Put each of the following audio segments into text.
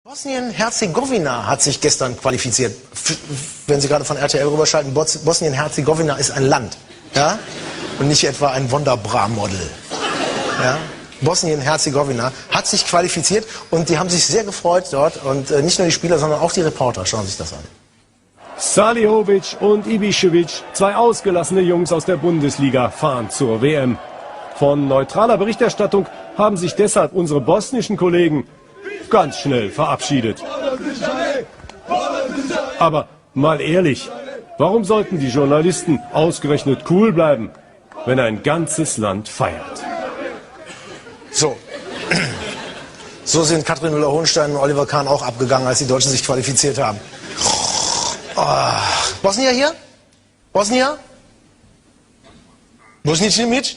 Bosnien-Herzegowina hat sich gestern qualifiziert. Wenn Sie gerade von RTL rüberschalten, Bosnien-Herzegowina ist ein Land, ja? Und nicht etwa ein Wonderbra-Model. Ja? Bosnien-Herzegowina hat sich qualifiziert und die haben sich sehr gefreut dort. Und nicht nur die Spieler, sondern auch die Reporter. Schauen sich das an. Salihovic und Ibišević, zwei ausgelassene Jungs aus der Bundesliga, fahren zur WM. Von neutraler Berichterstattung haben sich deshalb unsere bosnischen Kollegen ganz schnell verabschiedet. Aber mal ehrlich, warum sollten die Journalisten ausgerechnet cool bleiben, wenn ein ganzes Land feiert? So sind Katrin Müller-Hohenstein und Oliver Kahn auch abgegangen, als die Deutschen sich qualifiziert haben. Oh. Bosnier hier? Bosnier? Bosnier-Mitch?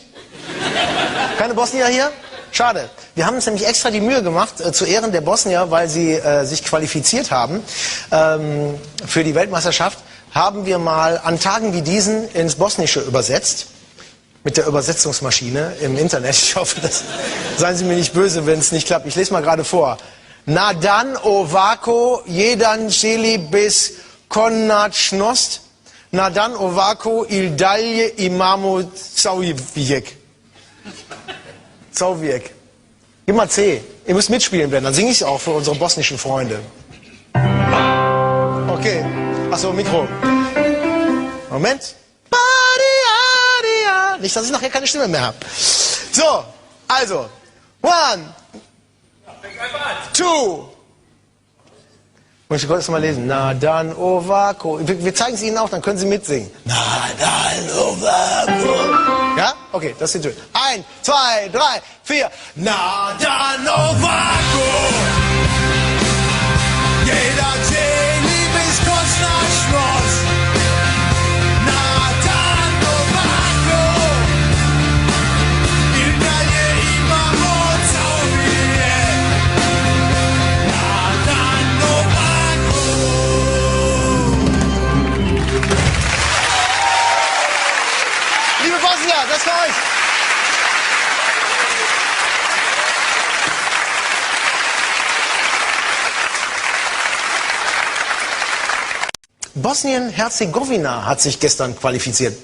Keine Bosnier hier? Schade. Wir haben uns nämlich extra die Mühe gemacht, zu Ehren der Bosnier, weil sie sich qualifiziert haben für die Weltmeisterschaft, haben wir mal an Tagen wie diesen ins Bosnische übersetzt. Mit der Übersetzungsmaschine im Internet. Ich hoffe, seien Sie mir nicht böse, wenn es nicht klappt. Ich lese mal gerade vor. Na dan ovako jedan želi bis konačnost. Na dan ovako il dalje imamo zauvijek. Zauvijek. Gib mal C. Ihr müsst mitspielen, Ben. Dann singe ich es auch für unsere bosnischen Freunde. Okay. Achso, Mikro. Moment. Nicht, dass ich nachher keine Stimme mehr habe. So, also. 1, 2. Muss ich kurz mal lesen. Na dan ovako. Wir zeigen es Ihnen auch, dann können Sie mitsingen. Na dan ovako. Ja? Okay, das ist schön. 1, 2, 3, 4. Na dan ovako. Jeder želi bis konačnost. Na dan ovako. I dalje imamo zauvijek. Na dan ovako. Liebe Bosnier, das für euch. Bosnien-Herzegowina hat sich gestern qualifiziert.